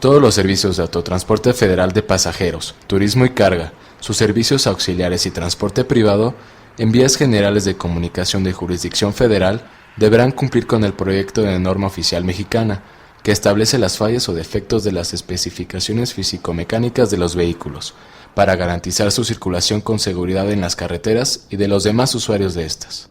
Todos los servicios de Autotransporte Federal de Pasajeros, Turismo y Carga, sus servicios auxiliares y transporte privado, en vías generales de comunicación de jurisdicción federal, deberán cumplir con el proyecto de norma oficial mexicana, que establece las fallas o defectos de las especificaciones físico-mecánicas de los vehículos, para garantizar su circulación con seguridad en las carreteras y de los demás usuarios de estas.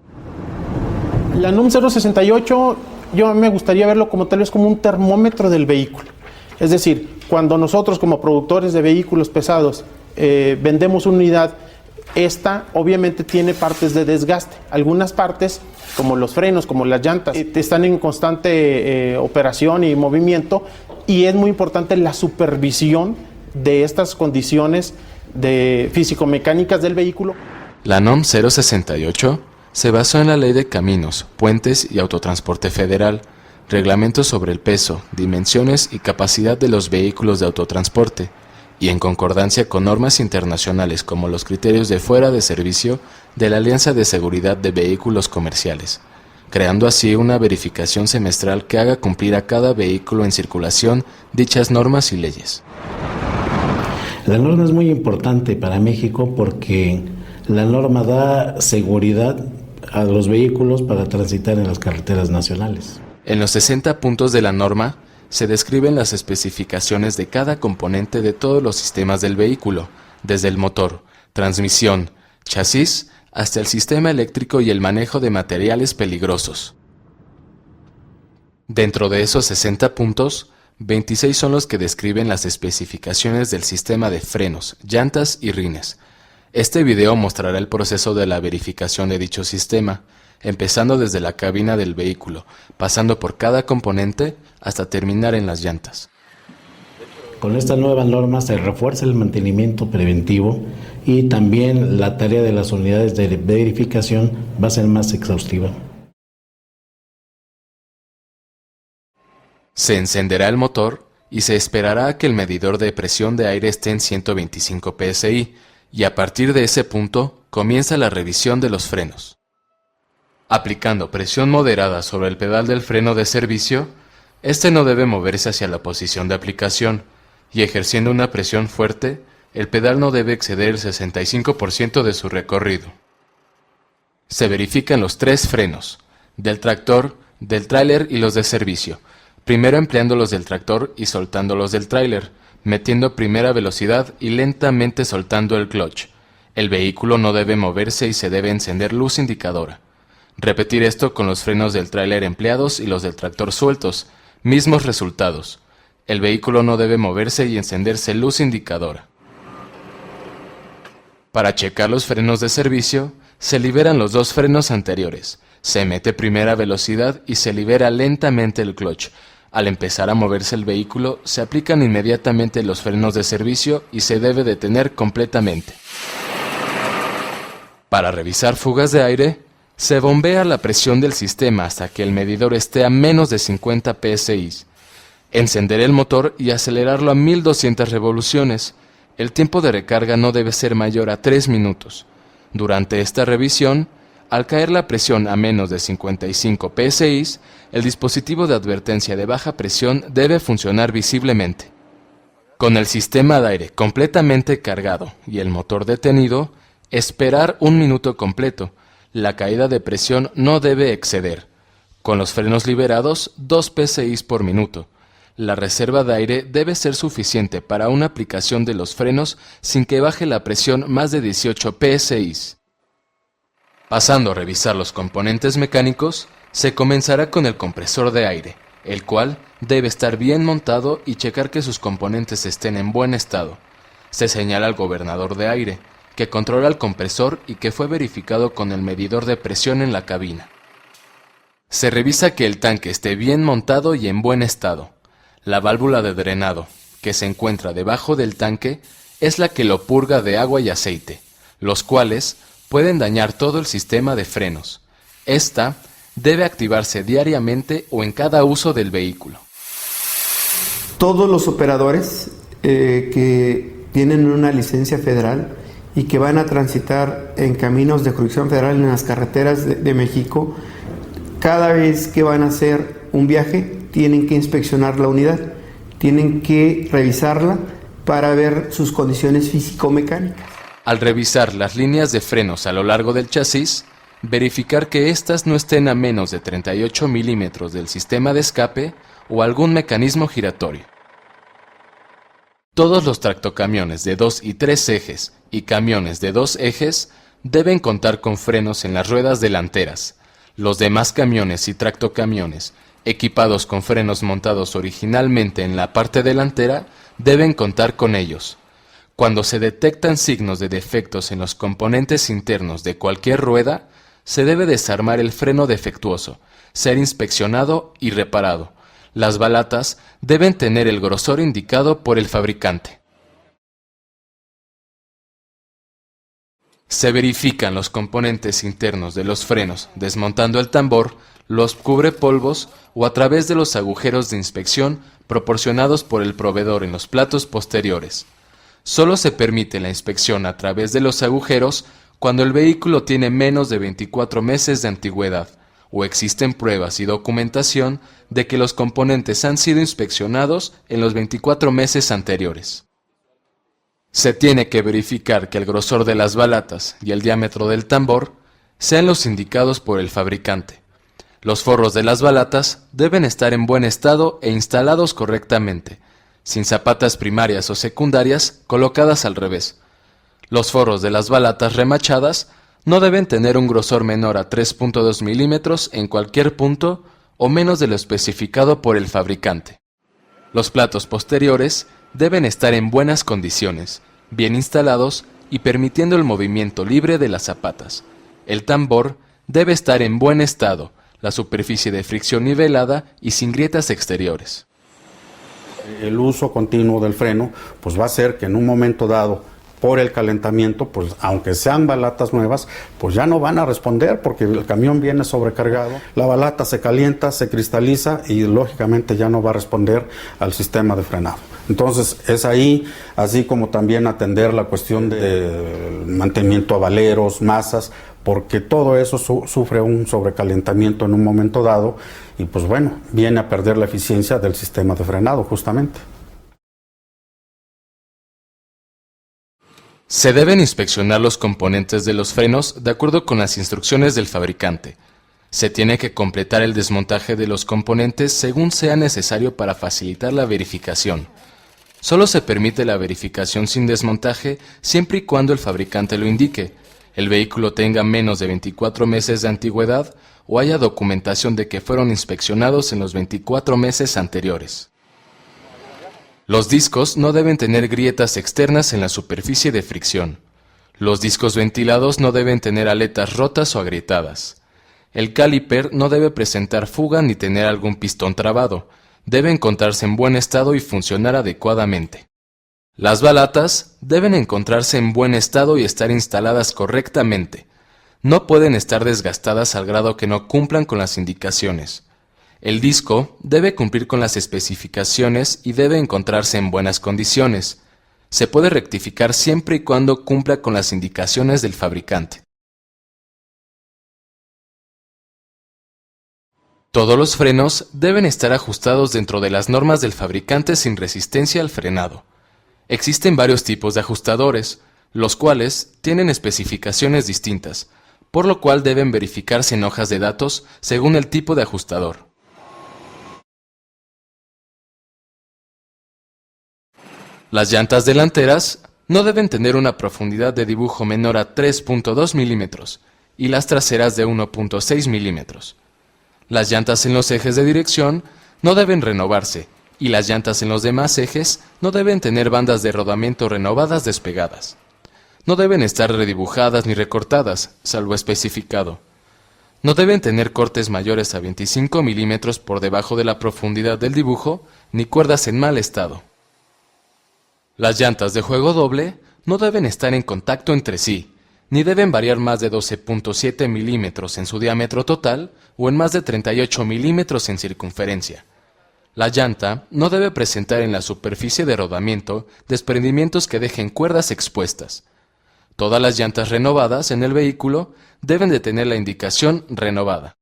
La NOM 068, yo me gustaría verlo como tal vez como un termómetro del vehículo. Es decir, cuando nosotros como productores de vehículos pesados vendemos una unidad, esta obviamente tiene partes de desgaste. Algunas partes, como los frenos, como las llantas, están en constante operación y movimiento, y es muy importante la supervisión de estas condiciones físico-mecánicas del vehículo. La NOM 068 se basó en la Ley de Caminos, Puentes y Autotransporte Federal, reglamentos sobre el peso, dimensiones y capacidad de los vehículos de autotransporte, y en concordancia con normas internacionales como los criterios de fuera de servicio de la Alianza de Seguridad de Vehículos Comerciales, creando así una verificación semestral que haga cumplir a cada vehículo en circulación dichas normas y leyes. La norma es muy importante para México porque la norma da seguridad a los vehículos para transitar en las carreteras nacionales. En los 60 puntos de la norma se describen las especificaciones de cada componente de todos los sistemas del vehículo, desde el motor, transmisión, chasis, hasta el sistema eléctrico y el manejo de materiales peligrosos. Dentro de esos 60 puntos, 26 son los que describen las especificaciones del sistema de frenos, llantas y rines. Este video mostrará el proceso de la verificación de dicho sistema, empezando desde la cabina del vehículo, pasando por cada componente hasta terminar en las llantas. Con esta nueva norma se refuerza el mantenimiento preventivo y también la tarea de las unidades de verificación va a ser más exhaustiva. Se encenderá el motor y se esperará a que el medidor de presión de aire esté en 125 psi, y a partir de ese punto comienza la revisión de los frenos. Aplicando presión moderada sobre el pedal del freno de servicio, este no debe moverse hacia la posición de aplicación, y ejerciendo una presión fuerte, el pedal no debe exceder el 65% de su recorrido. Se verifican los 3 frenos, del tractor, del tráiler y los de servicio, primero empleando los del tractor y soltando los del tráiler, metiendo primera velocidad y lentamente soltando el clutch. El vehículo no debe moverse y se debe encender luz indicadora. Repetir esto con los frenos del tráiler empleados y los del tractor sueltos, mismos resultados. El vehículo no debe moverse y encenderse luz indicadora. Para checar los frenos de servicio, se liberan los 2 frenos anteriores, se mete primera velocidad y se libera lentamente el clutch. Al empezar a moverse el vehículo, se aplican inmediatamente los frenos de servicio y se debe detener completamente. Para revisar fugas de aire, se bombea la presión del sistema hasta que el medidor esté a menos de 50 psi. Encender el motor y acelerarlo a 1200 revoluciones. El tiempo de recarga no debe ser mayor a 3 minutos. Durante esta revisión, al caer la presión a menos de 55 psi, el dispositivo de advertencia de baja presión debe funcionar visiblemente. Con el sistema de aire completamente cargado y el motor detenido, esperar 1 minuto completo. La caída de presión no debe exceder. Con los frenos liberados, 2 psi por minuto. La reserva de aire debe ser suficiente para una aplicación de los frenos sin que baje la presión más de 18 psi. Pasando a revisar los componentes mecánicos, se comenzará con el compresor de aire, el cual debe estar bien montado y checar que sus componentes estén en buen estado. Se señala al gobernador de aire, que controla el compresor y que fue verificado con el medidor de presión en la cabina. Se revisa que el tanque esté bien montado y en buen estado. La válvula de drenado, que se encuentra debajo del tanque, es la que lo purga de agua y aceite, los cuales pueden dañar todo el sistema de frenos. Esta debe activarse diariamente o en cada uso del vehículo. Todos los operadores que tienen una licencia federal y que van a transitar en caminos de jurisdicción federal en las carreteras de México, cada vez que van a hacer un viaje tienen que inspeccionar la unidad, tienen que revisarla para ver sus condiciones físico-mecánicas. Al revisar las líneas de frenos a lo largo del chasis, verificar que éstas no estén a menos de 38 milímetros del sistema de escape o algún mecanismo giratorio. Todos los tractocamiones de 2 y 3 ejes y camiones de 2 ejes deben contar con frenos en las ruedas delanteras. Los demás camiones y tractocamiones equipados con frenos montados originalmente en la parte delantera deben contar con ellos. Cuando se detectan signos de defectos en los componentes internos de cualquier rueda, se debe desarmar el freno defectuoso, ser inspeccionado y reparado. Las balatas deben tener el grosor indicado por el fabricante. Se verifican los componentes internos de los frenos desmontando el tambor, los cubrepolvos o a través de los agujeros de inspección proporcionados por el proveedor en los platos posteriores. Solo se permite la inspección a través de los agujeros cuando el vehículo tiene menos de 24 meses de antigüedad o existen pruebas y documentación de que los componentes han sido inspeccionados en los 24 meses anteriores. Se tiene que verificar que el grosor de las balatas y el diámetro del tambor sean los indicados por el fabricante. Los forros de las balatas deben estar en buen estado e instalados correctamente, sin zapatas primarias o secundarias colocadas al revés. Los forros de las balatas remachadas no deben tener un grosor menor a 3.2 milímetros en cualquier punto o menos de lo especificado por el fabricante. Los platos posteriores deben estar en buenas condiciones, bien instalados y permitiendo el movimiento libre de las zapatas. El tambor debe estar en buen estado, la superficie de fricción nivelada y sin grietas exteriores. El uso continuo del freno pues va a hacer que en un momento dado, por el calentamiento, pues aunque sean balatas nuevas, pues ya no van a responder porque el camión viene sobrecargado. La balata se calienta, se cristaliza y lógicamente ya no va a responder al sistema de frenado. Entonces es ahí, así como también atender la cuestión del mantenimiento a valeros, masas, porque todo eso sufre un sobrecalentamiento en un momento dado y pues bueno, viene a perder la eficiencia del sistema de frenado justamente. Se deben inspeccionar los componentes de los frenos de acuerdo con las instrucciones del fabricante. Se tiene que completar el desmontaje de los componentes según sea necesario para facilitar la verificación. Solo se permite la verificación sin desmontaje siempre y cuando el fabricante lo indique, el vehículo tenga menos de 24 meses de antigüedad o haya documentación de que fueron inspeccionados en los 24 meses anteriores. Los discos no deben tener grietas externas en la superficie de fricción. Los discos ventilados no deben tener aletas rotas o agrietadas. El caliper no debe presentar fuga ni tener algún pistón trabado. Debe encontrarse en buen estado y funcionar adecuadamente. Las balatas deben encontrarse en buen estado y estar instaladas correctamente. No pueden estar desgastadas al grado que no cumplan con las indicaciones. El disco debe cumplir con las especificaciones y debe encontrarse en buenas condiciones. Se puede rectificar siempre y cuando cumpla con las indicaciones del fabricante. Todos los frenos deben estar ajustados dentro de las normas del fabricante sin resistencia al frenado. Existen varios tipos de ajustadores, los cuales tienen especificaciones distintas, por lo cual deben verificarse en hojas de datos según el tipo de ajustador. Las llantas delanteras no deben tener una profundidad de dibujo menor a 3.2 milímetros y las traseras de 1.6 milímetros. Las llantas en los ejes de dirección no deben renovarse y las llantas en los demás ejes no deben tener bandas de rodamiento renovadas despegadas. No deben estar redibujadas ni recortadas, salvo especificado. No deben tener cortes mayores a 25 milímetros por debajo de la profundidad del dibujo ni cuerdas en mal estado. Las llantas de juego doble no deben estar en contacto entre sí, ni deben variar más de 12.7 milímetros en su diámetro total o en más de 38 milímetros en circunferencia. La llanta no debe presentar en la superficie de rodamiento desprendimientos que dejen cuerdas expuestas. Todas las llantas renovadas en el vehículo deben de tener la indicación renovada.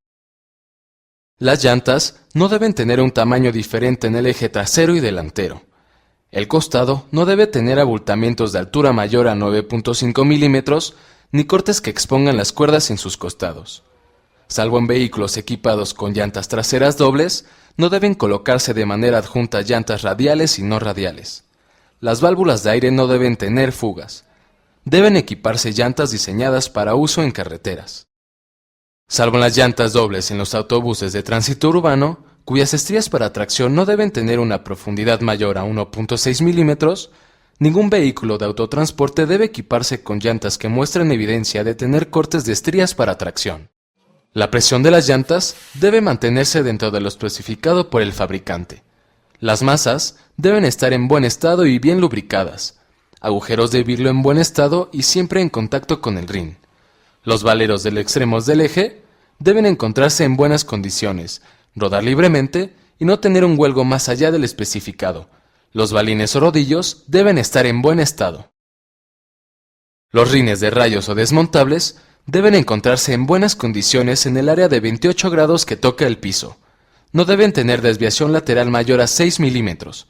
Las llantas no deben tener un tamaño diferente en el eje trasero y delantero. El costado no debe tener abultamientos de altura mayor a 9.5 milímetros ni cortes que expongan las cuerdas en sus costados. Salvo en vehículos equipados con llantas traseras dobles, no deben colocarse de manera adjunta llantas radiales y no radiales. Las válvulas de aire no deben tener fugas. Deben equiparse llantas diseñadas para uso en carreteras. Salvo en las llantas dobles en los autobuses de tránsito urbano, cuyas estrías para tracción no deben tener una profundidad mayor a 1.6 milímetros, ningún vehículo de autotransporte debe equiparse con llantas que muestren evidencia de tener cortes de estrías para tracción. La presión de las llantas debe mantenerse dentro de lo especificado por el fabricante. Las masas deben estar en buen estado y bien lubricadas, agujeros de vidrio en buen estado y siempre en contacto con el rin. Los valeros del extremos del eje deben encontrarse en buenas condiciones, rodar libremente y no tener un huelgo más allá del especificado. Los balines o rodillos deben estar en buen estado. Los rines de rayos o desmontables deben encontrarse en buenas condiciones en el área de 28 grados que toca el piso. No deben tener desviación lateral mayor a 6 milímetros.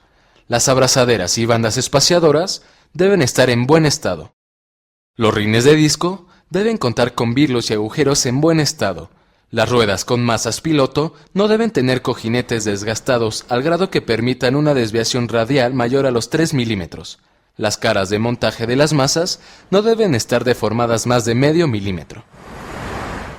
Las abrazaderas y bandas espaciadoras deben estar en buen estado. Los rines de disco deben contar con virlos y agujeros en buen estado. Las ruedas con masas piloto no deben tener cojinetes desgastados al grado que permitan una desviación radial mayor a los 3 milímetros. Las caras de montaje de las masas no deben estar deformadas más de medio milímetro.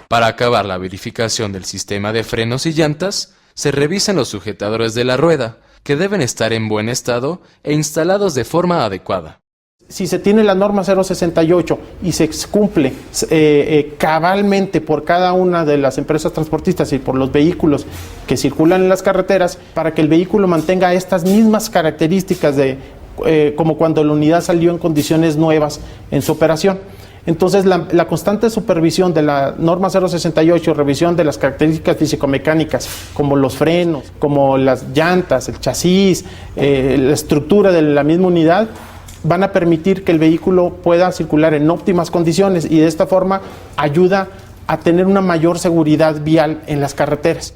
Para acabar la verificación del sistema de frenos y llantas, se revisan los sujetadores de la rueda, que deben estar en buen estado e instalados de forma adecuada. Si se tiene la norma 068 y se cumple cabalmente por cada una de las empresas transportistas y por los vehículos que circulan en las carreteras, para que el vehículo mantenga estas mismas características como cuando la unidad salió en condiciones nuevas en su operación. Entonces, la constante supervisión de la norma 068, revisión de las características físico-mecánicas, como los frenos, como las llantas, el chasis, la estructura de la misma unidad, van a permitir que el vehículo pueda circular en óptimas condiciones y de esta forma ayuda a tener una mayor seguridad vial en las carreteras.